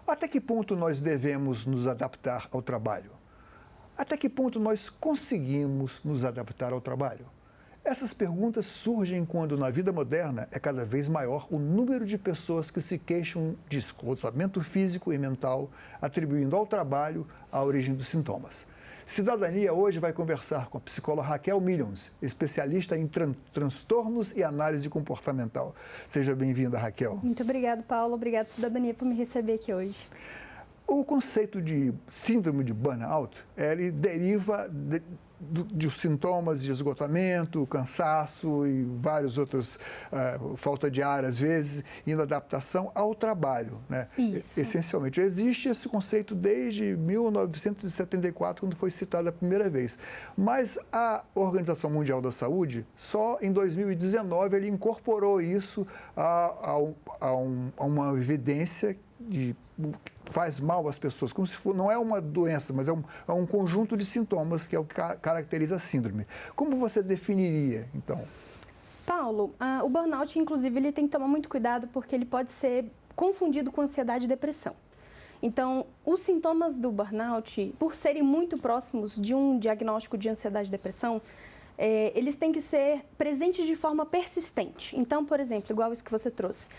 Até que ponto nós devemos nos adaptar ao trabalho? Até que ponto nós conseguimos nos adaptar ao trabalho? Essas perguntas surgem quando, na vida moderna, é cada vez maior o número de pessoas que se queixam de esgotamento físico e mental, atribuindo ao trabalho a origem dos sintomas. Cidadania hoje vai conversar com a psicóloga Raquel Millions, especialista em transtornos e análise comportamental. Seja bem-vinda, Raquel. Muito obrigada, Paulo. Obrigada, Cidadania, por me receber aqui hoje. O conceito de síndrome de burnout, ele deriva de sintomas de esgotamento, cansaço e vários outros, falta de ar às vezes, inadaptação ao trabalho, né? Isso. Essencialmente. Existe esse conceito desde 1974, quando foi citado a primeira vez. Mas a Organização Mundial da Saúde, só em 2019, ele incorporou isso a uma evidência de faz mal às pessoas, como se for, não é uma doença, mas é um conjunto de sintomas que é o que caracteriza a síndrome. Como você definiria, então? Paulo, o burnout, inclusive, ele tem que tomar muito cuidado porque ele pode ser confundido com ansiedade e depressão. Então, os sintomas do burnout, por serem muito próximos de um diagnóstico de ansiedade e depressão, eles têm que ser presentes de forma persistente. Então, por exemplo, igual isso que você trouxe,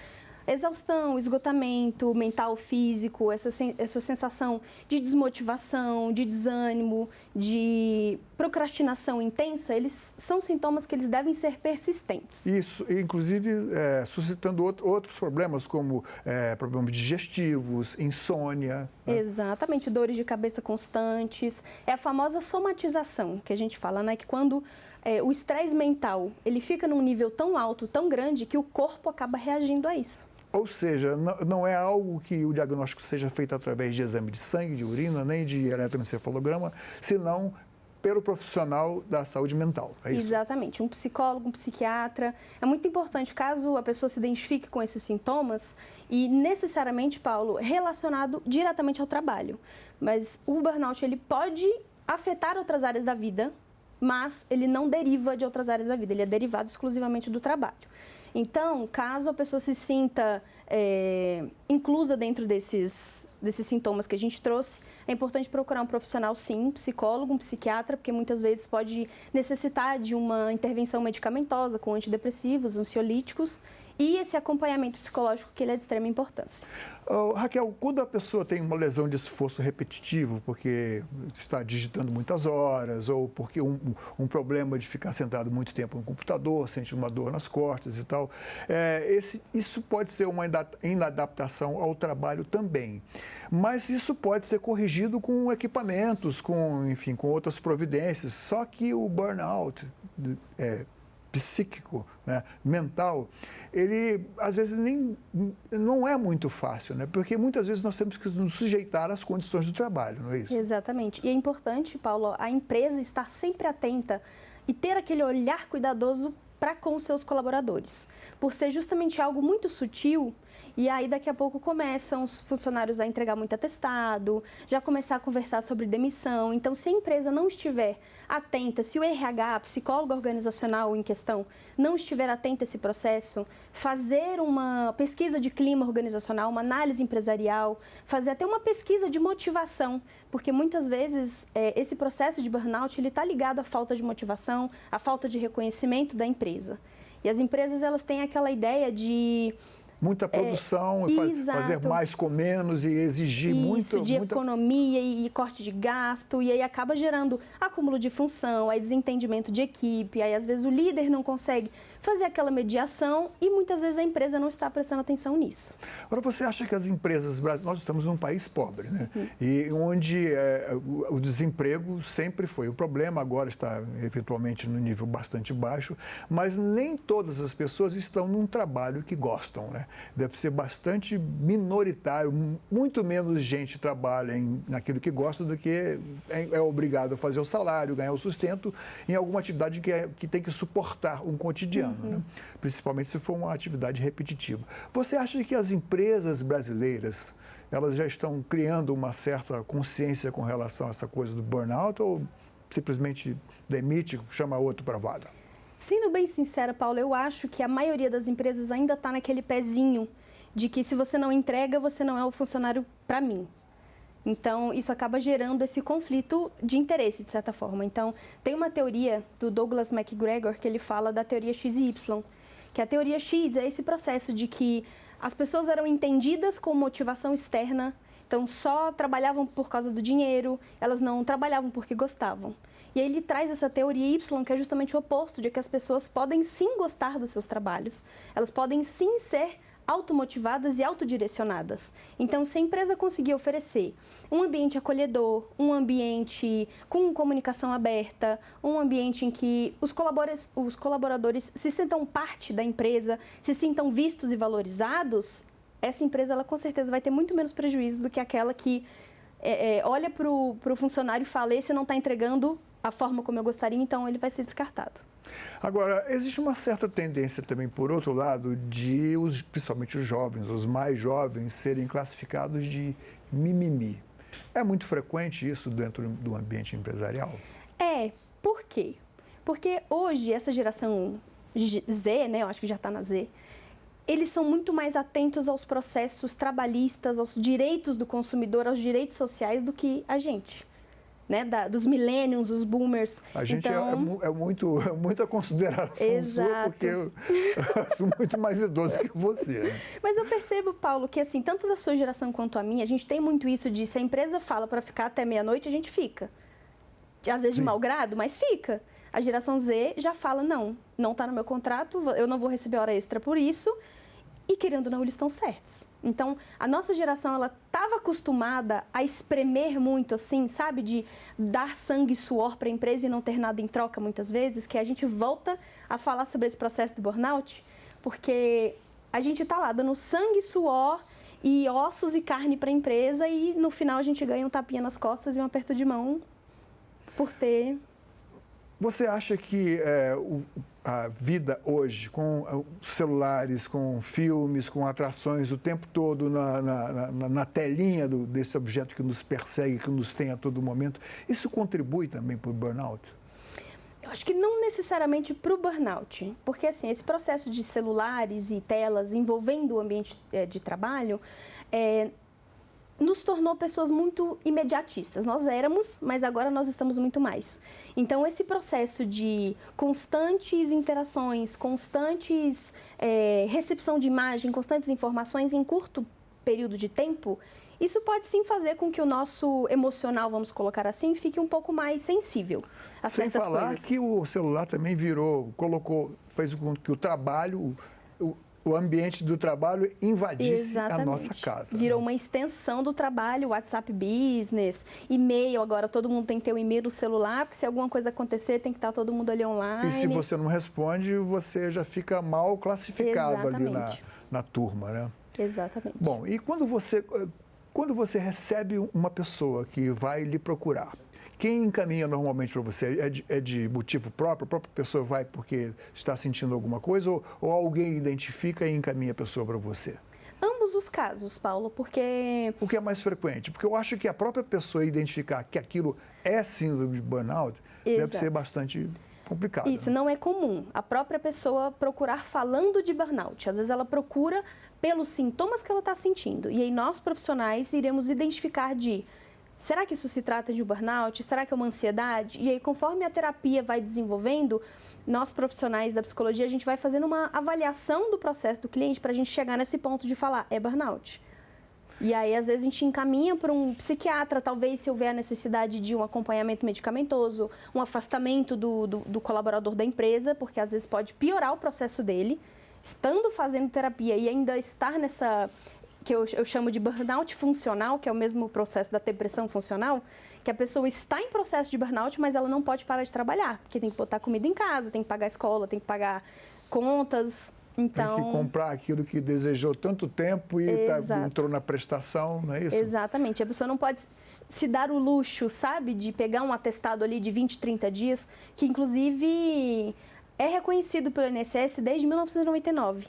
exaustão, esgotamento mental, físico, essa sensação de desmotivação, de desânimo, de procrastinação intensa, eles são sintomas que eles devem ser persistentes. Isso, inclusive suscitando outros problemas, como problemas digestivos, insônia. Né? Exatamente, dores de cabeça constantes. É a famosa somatização que a gente fala, né? Que quando o estresse mental ele fica num nível tão alto, tão grande, que o corpo acaba reagindo a isso. Ou seja, não é algo que o diagnóstico seja feito através de exame de sangue, de urina, nem de eletroencefalograma, senão pelo profissional da saúde mental. É isso? Exatamente. Um psicólogo, um psiquiatra. É muito importante, caso a pessoa se identifique com esses sintomas, e necessariamente, Paulo, relacionado diretamente ao trabalho. Mas o burnout, ele pode afetar outras áreas da vida, mas ele não deriva de outras áreas da vida, ele é derivado exclusivamente do trabalho. Então, caso a pessoa se sinta inclusa dentro desses sintomas que a gente trouxe, é importante procurar um profissional, sim, um psicólogo, um psiquiatra, porque muitas vezes pode necessitar de uma intervenção medicamentosa com antidepressivos, ansiolíticos, e esse acompanhamento psicológico que ele é de extrema importância. Raquel, quando a pessoa tem uma lesão de esforço repetitivo, porque está digitando muitas horas, ou porque um problema de ficar sentado muito tempo no computador, sente uma dor nas costas e tal, isso pode ser uma inadaptação ao trabalho também. Mas isso pode ser corrigido com equipamentos, enfim, com outras providências. Só que o burnout psíquico, né, mental, ele às vezes não é muito fácil, né? Porque muitas vezes nós temos que nos sujeitar às condições do trabalho, não é isso? Exatamente. E é importante, Paulo, a empresa estar sempre atenta e ter aquele olhar cuidadoso para com os seus colaboradores, por ser justamente algo muito sutil. E aí, daqui a pouco, começam os funcionários a entregar muito atestado, já começar a conversar sobre demissão. Então, se a empresa não estiver atenta, se o RH, a psicóloga organizacional em questão, não estiver atenta a esse processo, fazer uma pesquisa de clima organizacional, uma análise empresarial, fazer até uma pesquisa de motivação, porque muitas vezes esse processo de burnout está ligado à falta de motivação, à falta de reconhecimento da empresa. E as empresas, elas têm aquela ideia de muita produção, fazer mais com menos e exigir muita economia e corte de gasto, e aí acaba gerando acúmulo de função, aí desentendimento de equipe, aí às vezes o líder não consegue fazer aquela mediação e muitas vezes a empresa não está prestando atenção nisso. Agora, você acha que as empresas brasileiras, nós estamos num país pobre, né? E onde o desemprego sempre foi o problema, agora está eventualmente no nível bastante baixo, mas nem todas as pessoas estão num trabalho que gostam, né? Deve ser bastante minoritário, muito menos gente trabalha naquilo que gosta do que é obrigado a fazer o salário, ganhar o sustento em alguma atividade que tem que suportar um cotidiano, né? Principalmente se for uma atividade repetitiva. Você acha que as empresas brasileiras, elas já estão criando uma certa consciência com relação a essa coisa do burnout ou simplesmente demite, chama outro para a vaga? Sendo bem sincera, Paulo, eu acho que a maioria das empresas ainda está naquele pezinho de que se você não entrega, você não é o funcionário para mim. Então, isso acaba gerando esse conflito de interesse, de certa forma. Então, tem uma teoria do Douglas McGregor que ele fala da teoria X e Y, que a teoria X é esse processo de que as pessoas eram entendidas com motivação externa, então só trabalhavam por causa do dinheiro, elas não trabalhavam porque gostavam. E aí ele traz essa teoria Y, que é justamente o oposto, de que as pessoas podem sim gostar dos seus trabalhos, elas podem sim ser automotivadas e autodirecionadas. Então, se a empresa conseguir oferecer um ambiente acolhedor, um ambiente com comunicação aberta, um ambiente em que os colaboradores se sintam parte da empresa, se sintam vistos e valorizados, essa empresa, ela com certeza vai ter muito menos prejuízo do que aquela que olha para o funcionário e fala, esse não está entregando a forma como eu gostaria, então ele vai ser descartado. Agora, existe uma certa tendência também, por outro lado, de principalmente os jovens, os mais jovens, serem classificados de mimimi. É muito frequente isso dentro do ambiente empresarial? Por quê? Porque hoje, essa geração Z, né, eu acho que já está na Z, eles são muito mais atentos aos processos trabalhistas, aos direitos do consumidor, aos direitos sociais do que a gente. Né, dos millennials, os boomers. A gente então... muita consideração Exato. sua, porque eu sou muito mais idoso que você. Né? Mas eu percebo, Paulo, que assim, tanto da sua geração quanto a minha, a gente tem muito isso de se a empresa fala para ficar até meia-noite, a gente fica. Às vezes de mau grado, mas fica. A geração Z já fala, não está no meu contrato, eu não vou receber hora extra por isso. E, querendo ou não, eles estão certos. Então, a nossa geração, ela estava acostumada a espremer muito, assim, sabe? De dar sangue e suor para a empresa e não ter nada em troca, muitas vezes, que a gente volta a falar sobre esse processo do burnout, porque a gente está lá dando sangue, suor e ossos e carne para a empresa e, no final, a gente ganha um tapinha nas costas e um aperto de mão por ter... Você acha que a vida hoje, com celulares, com filmes, com atrações o tempo todo na telinha desse objeto que nos persegue, que nos tem a todo momento, isso contribui também para o burnout? Eu acho que não necessariamente para o burnout, porque assim, esse processo de celulares e telas envolvendo o ambiente de trabalho nos tornou pessoas muito imediatistas. Nós éramos, mas agora nós estamos muito mais. Então, esse processo de constantes interações, constantes recepção de imagem, constantes informações em curto período de tempo, isso pode sim fazer com que o nosso emocional, vamos colocar assim, fique um pouco mais sensível a certas coisas. Sem falar que o celular também fez com que o trabalho... o ambiente do trabalho invadisse Exatamente. a nossa casa. Virou uma extensão do trabalho, WhatsApp Business, e-mail, agora todo mundo tem que ter o e-mail no celular, porque se alguma coisa acontecer tem que estar todo mundo ali online. E se você não responde, você já fica mal classificado ali na turma, né? Exatamente. Bom, e quando você recebe uma pessoa que vai lhe procurar, quem encaminha normalmente para você? É de motivo próprio? A própria pessoa vai porque está sentindo alguma coisa ou alguém identifica e encaminha a pessoa para você? Ambos os casos, Paulo, porque... O que é mais frequente? Porque eu acho que a própria pessoa identificar que aquilo é síndrome de burnout deve ser bastante complicado. Isso, né? não é comum. A própria pessoa procurar falando de burnout. Às vezes ela procura pelos sintomas que ela está sentindo. E aí nós, profissionais, iremos identificar será que isso se trata de um burnout? Será que é uma ansiedade? E aí, conforme a terapia vai desenvolvendo, nós profissionais da psicologia, a gente vai fazendo uma avaliação do processo do cliente para a gente chegar nesse ponto de falar, é burnout. E aí, às vezes, a gente encaminha para um psiquiatra, talvez se houver a necessidade de um acompanhamento medicamentoso, um afastamento do colaborador da empresa, porque às vezes pode piorar o processo dele, estando fazendo terapia e ainda estar nessa... que eu chamo de burnout funcional, que é o mesmo processo da depressão funcional, que a pessoa está em processo de burnout, mas ela não pode parar de trabalhar, porque tem que botar comida em casa, tem que pagar a escola, tem que pagar contas, então... Tem que comprar aquilo que desejou tanto tempo e entrou na prestação, não é isso? Exatamente, a pessoa não pode se dar o luxo, sabe, de pegar um atestado ali de 20, 30 dias, que inclusive é reconhecido pelo INSS desde 1999.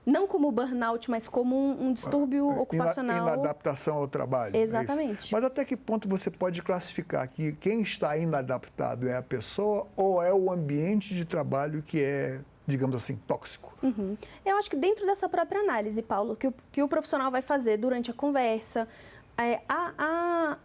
Não como burnout, mas como um distúrbio ocupacional. Inadaptação ao trabalho. Exatamente. Mas até que ponto você pode classificar que quem está inadaptado é a pessoa ou é o ambiente de trabalho que é digamos assim, tóxico? Eu acho que dentro dessa própria análise, Paulo, que o profissional vai fazer durante a conversa,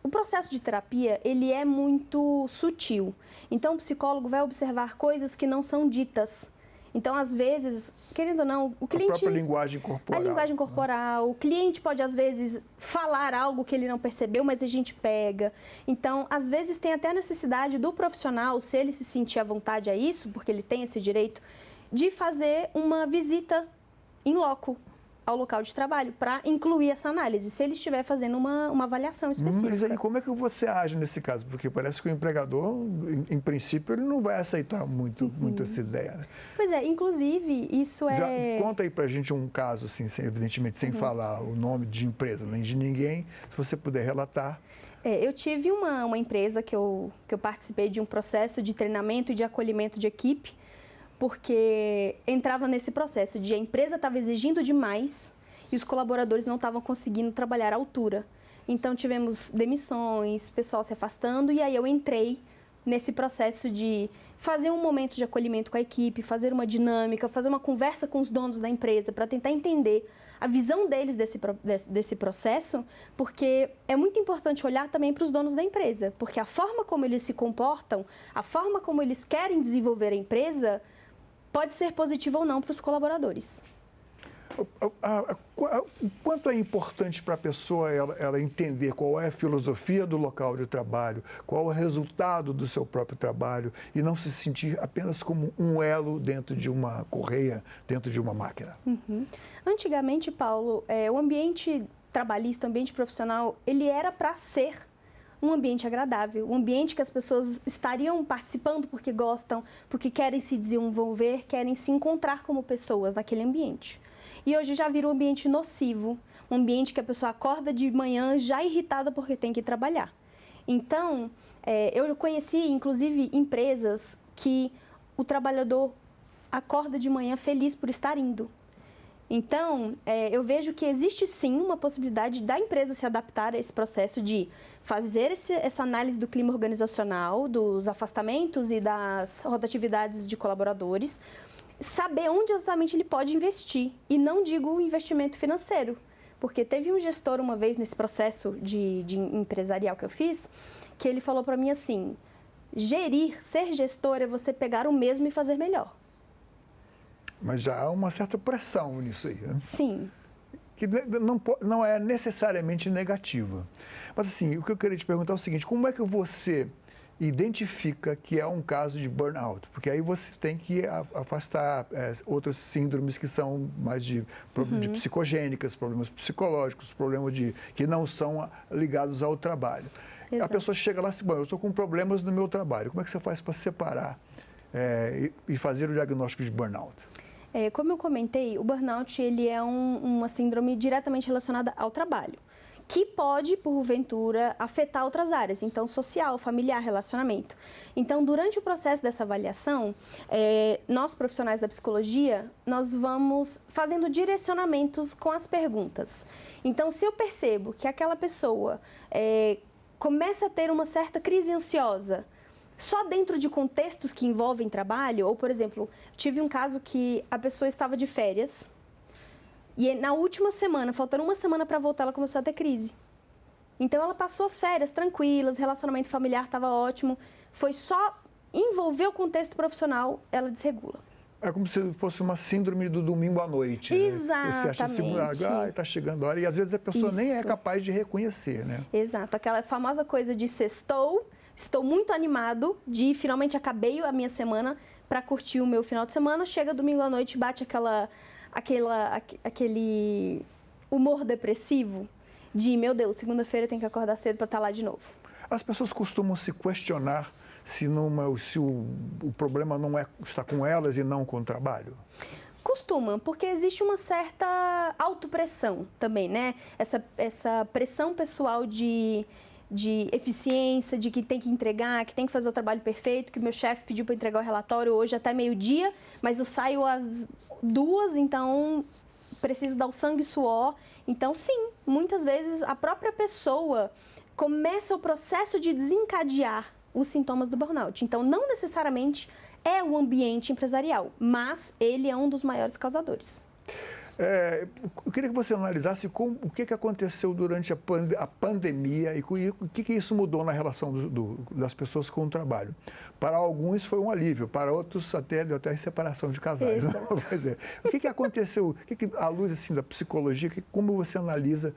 o processo de terapia, ele é muito sutil. Então, o psicólogo vai observar coisas que não são ditas. Então, às vezes, querendo ou não, o cliente... A própria linguagem corporal. A linguagem corporal. O cliente pode, às vezes, falar algo que ele não percebeu, mas a gente pega. Então, às vezes, tem até a necessidade do profissional, se ele se sentir à vontade a isso, porque ele tem esse direito, de fazer uma visita in loco ao local de trabalho, para incluir essa análise, se ele estiver fazendo uma avaliação específica. Mas aí, como é que você age nesse caso? Porque parece que o empregador, em princípio, ele não vai aceitar muito essa ideia. Né? Pois é, inclusive, isso Já conta aí pra gente um caso, assim, evidentemente, sem falar o nome de empresa, nem de ninguém, se você puder relatar. Eu tive uma empresa que eu participei de um processo de treinamento e de acolhimento de equipe, porque entrava nesse processo de a empresa estava exigindo demais e os colaboradores não estavam conseguindo trabalhar à altura. Então, tivemos demissões, pessoal se afastando, e aí eu entrei nesse processo de fazer um momento de acolhimento com a equipe, fazer uma dinâmica, fazer uma conversa com os donos da empresa para tentar entender a visão deles desse processo, porque é muito importante olhar também para os donos da empresa, porque a forma como eles se comportam, a forma como eles querem desenvolver a empresa, pode ser positivo ou não para os colaboradores. O quanto é importante para a pessoa ela entender qual é a filosofia do local de trabalho, qual é o resultado do seu próprio trabalho e não se sentir apenas como um elo dentro de uma correia, dentro de uma máquina? Antigamente, Paulo, o ambiente trabalhista, o ambiente profissional, ele era para ser um ambiente agradável, um ambiente que as pessoas estariam participando porque gostam, porque querem se desenvolver, querem se encontrar como pessoas naquele ambiente. E hoje já vira um ambiente nocivo, um ambiente que a pessoa acorda de manhã já irritada porque tem que trabalhar. Então, eu conheci, inclusive, empresas que o trabalhador acorda de manhã feliz por estar indo. Então, eu vejo que existe sim uma possibilidade da empresa se adaptar a esse processo de fazer essa análise do clima organizacional, dos afastamentos e das rotatividades de colaboradores, saber onde exatamente ele pode investir. E não digo investimento financeiro, porque teve um gestor uma vez nesse processo de empresarial que eu fiz, que ele falou para mim assim, ser gestor é você pegar o mesmo e fazer melhor. Mas já há uma certa pressão nisso aí, né? Sim. Que não é necessariamente negativa. Mas assim, o que eu queria te perguntar é o seguinte, como é que você identifica que é um caso de burnout? Porque aí você tem que afastar outras síndromes que são mais de psicogênicas, problemas psicológicos, problemas que não são ligados ao trabalho. Exato. A pessoa chega lá e diz, bom, eu estou com problemas no meu trabalho. Como é que você faz para separar e fazer o diagnóstico de burnout? Como eu comentei, o burnout ele é uma síndrome diretamente relacionada ao trabalho, que pode, porventura, afetar outras áreas, então social, familiar, relacionamento. Então, durante o processo dessa avaliação, nós profissionais da psicologia, nós vamos fazendo direcionamentos com as perguntas. Então, se eu percebo que aquela pessoa começa a ter uma certa crise ansiosa, só dentro de contextos que envolvem trabalho, ou, por exemplo, tive um caso que a pessoa estava de férias e na última semana, faltando uma semana para voltar, ela começou a ter crise. Então, ela passou as férias tranquilas, relacionamento familiar estava ótimo, foi só envolver o contexto profissional, ela desregula. É como se fosse uma síndrome do domingo à noite. Exatamente. Né? Você acha está chegando a hora, e às vezes a pessoa nem é capaz de reconhecer, né? Exato, aquela famosa coisa de sextou, estou muito animado de finalmente acabei a minha semana para curtir o meu final de semana. Chega domingo à noite, bate aquele humor depressivo de, meu Deus, segunda-feira tem que acordar cedo para estar lá de novo. As pessoas costumam se questionar se o problema não está com elas e não com o trabalho? Costumam, porque existe uma certa autopressão também, né? Essa pressão pessoal de eficiência, de que tem que entregar, que tem que fazer o trabalho perfeito, que o meu chefe pediu para entregar o relatório hoje até meio-dia, mas eu saio às 2, então preciso dar o sangue e suor. Então, sim, muitas vezes a própria pessoa começa o processo de desencadear os sintomas do burnout. Então, não necessariamente é o ambiente empresarial, mas ele é um dos maiores causadores. Eu queria que você analisasse o que aconteceu durante a pandemia e o que isso mudou na relação das pessoas com o trabalho. Para alguns foi um alívio, para outros deu até separação de casais. Né? Pois é. O que aconteceu, à luz assim, da psicologia, como você analisa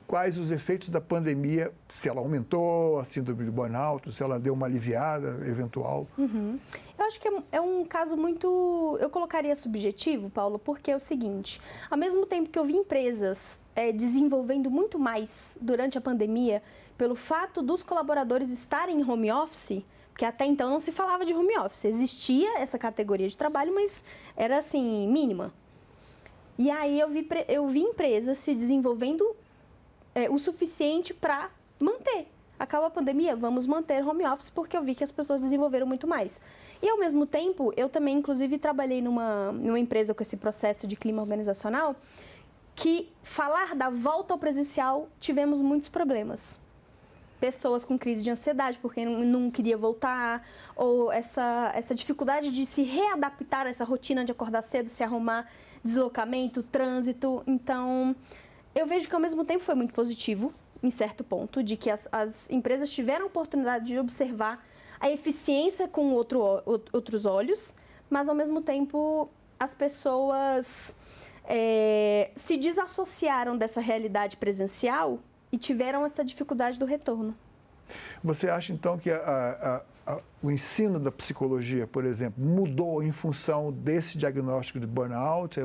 quais os efeitos da pandemia, se ela aumentou a síndrome de burnout, se ela deu uma aliviada eventual? Eu acho que é um caso muito, eu colocaria subjetivo, Paulo, porque é o seguinte, ao mesmo tempo que eu vi empresas desenvolvendo muito mais durante a pandemia, pelo fato dos colaboradores estarem em home office, porque até então não se falava de home office, existia essa categoria de trabalho, mas era assim, mínima. E aí eu vi empresas se desenvolvendo o suficiente para manter. Acaba a pandemia, vamos manter home office, porque eu vi que as pessoas desenvolveram muito mais. E, ao mesmo tempo, eu também, inclusive, trabalhei numa empresa com esse processo de clima organizacional, que falar da volta ao presencial, tivemos muitos problemas. Pessoas com crise de ansiedade, porque não queria voltar, ou essa dificuldade de se readaptar a essa rotina de acordar cedo, se arrumar, deslocamento, trânsito. Então, eu vejo que, ao mesmo tempo, foi muito positivo, em certo ponto, de que as empresas tiveram a oportunidade de observar a eficiência com outros olhos, mas, ao mesmo tempo, as pessoas se desassociaram dessa realidade presencial e tiveram essa dificuldade do retorno. Você acha, então, que o ensino da psicologia, por exemplo, mudou em função desse diagnóstico de burnout?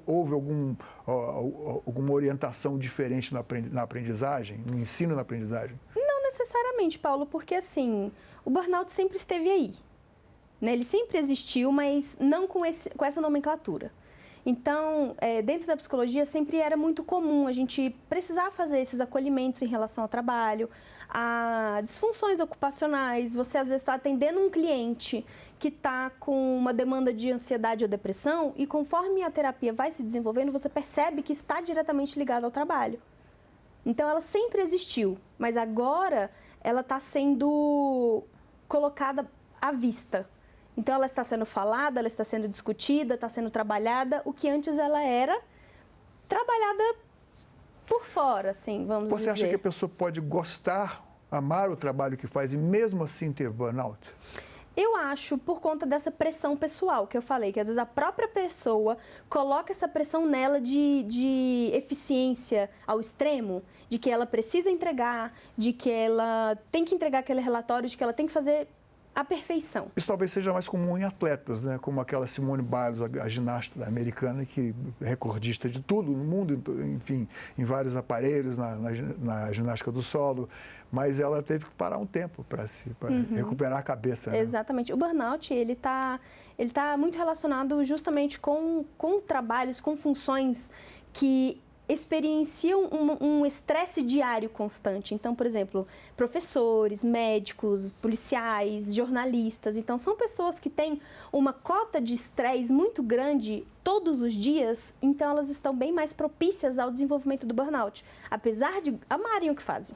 Houve alguma orientação diferente na aprendizagem, no ensino na aprendizagem? Não necessariamente, Paulo, porque assim, o burnout sempre esteve aí, né? Ele sempre existiu, mas não com essa nomenclatura. Então, dentro da psicologia, sempre era muito comum a gente precisar fazer esses acolhimentos em relação ao trabalho, a disfunções ocupacionais. Você, às vezes, está atendendo um cliente que está com uma demanda de ansiedade ou depressão e, conforme a terapia vai se desenvolvendo, você percebe que está diretamente ligado ao trabalho. Então, ela sempre existiu, mas agora ela está sendo colocada à vista. Então, ela está sendo falada, ela está sendo discutida, está sendo trabalhada, o que antes ela era trabalhada por fora, assim, vamos dizer. Você acha que a pessoa pode gostar, amar o trabalho que faz e mesmo assim ter burnout? Eu acho, por conta dessa pressão pessoal que eu falei, que às vezes a própria pessoa coloca essa pressão nela de eficiência ao extremo, de que ela precisa entregar, de que ela tem que entregar aquele relatório, de que ela tem que fazer a perfeição. Isso talvez seja mais comum em atletas, né? Como aquela Simone Biles, a ginasta americana, que é recordista de tudo no mundo, enfim, em vários aparelhos, na ginástica do solo, mas ela teve que parar um tempo para recuperar a cabeça. Né? Exatamente. O burnout, ele tá muito relacionado justamente com trabalhos, com funções que experienciam um estresse diário constante. Então, por exemplo, professores, médicos, policiais, jornalistas. Então, são pessoas que têm uma cota de estresse muito grande todos os dias, então elas estão bem mais propícias ao desenvolvimento do burnout, apesar de amarem o que fazem.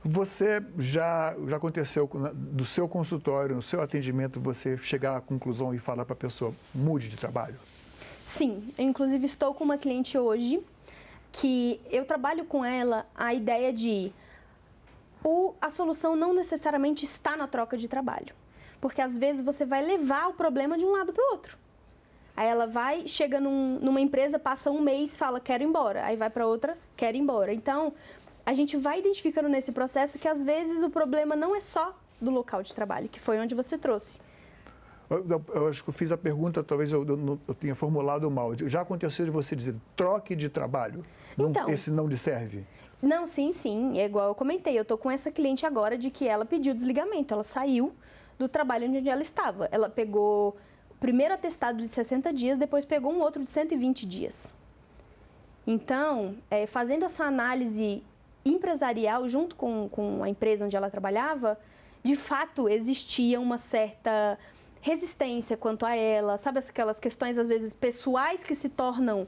Você já aconteceu do seu consultório, no seu atendimento, você chegar à conclusão e falar para a pessoa, mude de trabalho? Sim, eu inclusive estou com uma cliente hoje que eu trabalho com ela a ideia de a solução não necessariamente está na troca de trabalho. Porque às vezes você vai levar o problema de um lado para o outro. Aí ela chega numa empresa, passa um mês, fala, quero ir embora. Aí vai para outra, quero ir embora. Então, a gente vai identificando nesse processo que às vezes o problema não é só do local de trabalho, que foi onde você trouxe. Eu acho que eu fiz a pergunta, talvez eu tenha formulado mal. Já aconteceu de você dizer, troque de trabalho? Então, esse não lhe serve? Não, sim. É igual eu comentei. Eu estou com essa cliente agora de que ela pediu desligamento. Ela saiu do trabalho onde ela estava. Ela pegou o primeiro atestado de 60 dias, depois pegou um outro de 120 dias. Então, fazendo essa análise empresarial junto com a empresa onde ela trabalhava, de fato existia uma certa resistência quanto a ela, sabe aquelas questões às vezes pessoais que se tornam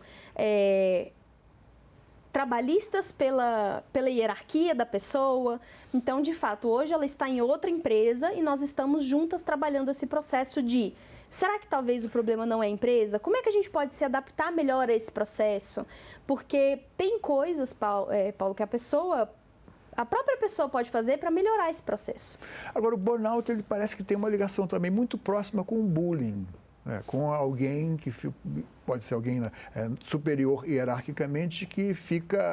trabalhistas pela hierarquia da pessoa. Então, de fato, hoje ela está em outra empresa e nós estamos juntas trabalhando esse processo de: será que talvez o problema não é a empresa? Como é que a gente pode se adaptar melhor a esse processo? Porque tem coisas, Paulo, que a própria pessoa pode fazer para melhorar esse processo. Agora, o burnout, ele parece que tem uma ligação também muito próxima com o bullying, né? Com alguém que pode ser alguém superior hierarquicamente que fica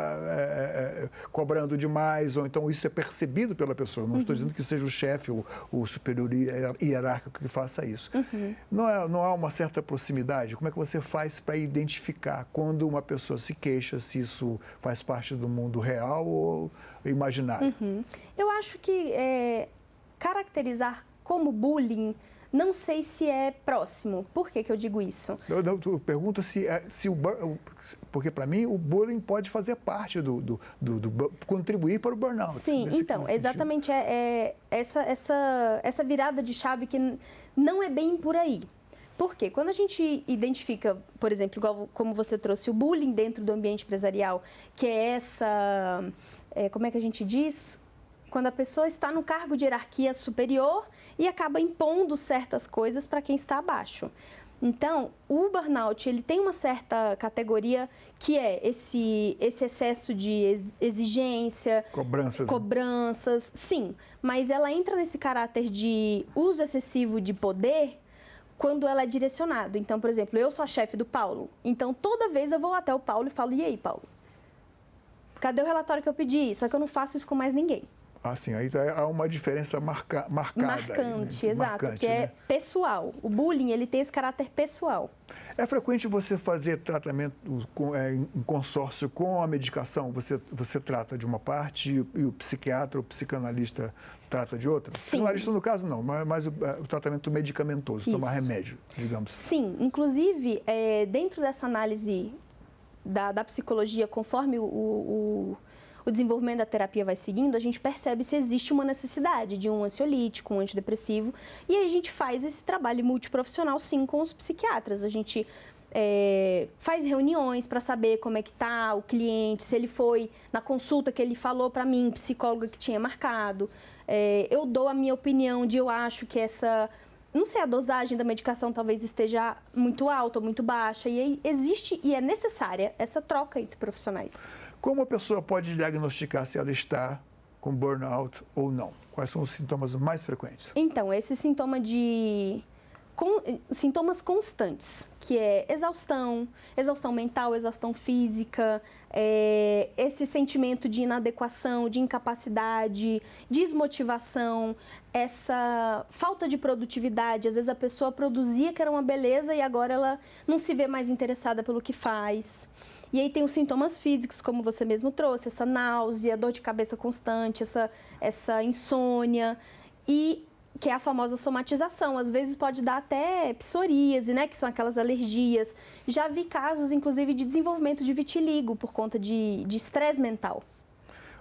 cobrando demais, ou então isso é percebido pela pessoa. Não estou dizendo que seja o chefe ou o superior hierárquico que faça isso. Não há uma certa proximidade? Como é que você faz para identificar quando uma pessoa se queixa, se isso faz parte do mundo real ou imaginário? Eu acho que caracterizar como bullying, não sei se é próximo. Por que eu digo isso? Eu pergunto porque para mim o bullying pode fazer parte contribuir para o burnout. Sim, então, exatamente essa virada de chave que não é bem por aí. Por quê? Quando a gente identifica, por exemplo, igual como você trouxe, o bullying dentro do ambiente empresarial, que é como é que a gente diz? Quando a pessoa está no cargo de hierarquia superior e acaba impondo certas coisas para quem está abaixo. Então, o burnout, ele tem uma certa categoria que é esse excesso de exigência, cobranças, sim, mas ela entra nesse caráter de uso excessivo de poder quando ela é direcionado. Então, por exemplo, eu sou a chefe do Paulo, então toda vez eu vou até o Paulo e falo: e aí, Paulo? Cadê o relatório que eu pedi? Só que eu não faço isso com mais ninguém. Assim, aí há uma diferença marcada. Marcante, aí, né? exato, que é pessoal. O bullying, ele tem esse caráter pessoal. É frequente você fazer tratamento em consórcio com a medicação? Você trata de uma parte e o psiquiatra ou psicanalista trata de outra? Sim. Psicanalista, no caso, não, mas o tratamento medicamentoso, Isso. tomar remédio, digamos. Sim, inclusive, dentro dessa análise da psicologia, conforme o desenvolvimento da terapia vai seguindo, a gente percebe se existe uma necessidade de um ansiolítico, um antidepressivo, e aí a gente faz esse trabalho multiprofissional, sim, com os psiquiatras. A gente faz reuniões para saber como é que está o cliente, se ele foi na consulta que ele falou para mim, psicóloga que tinha marcado. Eu dou a minha opinião de eu acho que não sei, a dosagem da medicação talvez esteja muito alta ou muito baixa, e aí existe e é necessária essa troca entre profissionais. Como a pessoa pode diagnosticar se ela está com burnout ou não? Quais são os sintomas mais frequentes? Então, esse sintoma sintomas constantes, que é exaustão mental, exaustão física, esse sentimento de inadequação, de incapacidade, desmotivação, essa falta de produtividade. Às vezes a pessoa produzia que era uma beleza e agora ela não se vê mais interessada pelo que faz. E aí tem os sintomas físicos, como você mesmo trouxe, essa náusea, dor de cabeça constante, essa insônia, e que é a famosa somatização. Às vezes pode dar até psoríase, né, que são aquelas alergias. Já vi casos, inclusive, de desenvolvimento de vitiligo por conta de estresse mental.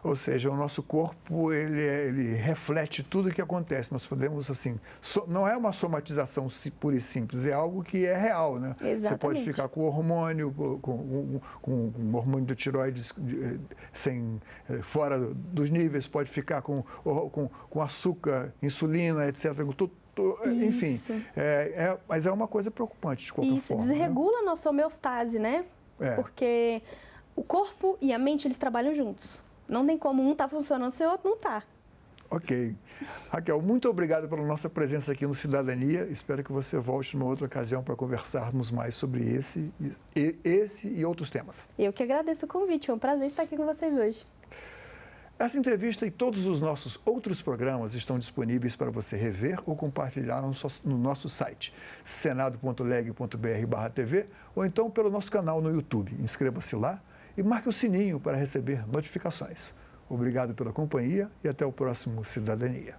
Ou seja, o nosso corpo, ele reflete tudo o que acontece. Nós podemos, assim, não é uma somatização pura e simples, é algo que é real, né? Exatamente. Você pode ficar com hormônio, com hormônio da tireoide fora dos níveis, pode ficar com açúcar, insulina, etc. Enfim, mas é uma coisa preocupante, de qualquer forma. Isso, desregula a nossa homeostase, né? Porque o corpo e a mente, eles trabalham juntos. Não tem como um estar funcionando se o outro não está. Ok. Raquel, muito obrigado pela nossa presença aqui no Cidadania. Espero que você volte numa outra ocasião para conversarmos mais sobre esse e outros temas. Eu que agradeço o convite. É um prazer estar aqui com vocês hoje. Essa entrevista e todos os nossos outros programas estão disponíveis para você rever ou compartilhar no nosso site, senado.leg.br/tv, ou então pelo nosso canal no YouTube. Inscreva-se lá e marque o sininho para receber notificações. Obrigado pela companhia e até o próximo Cidadania.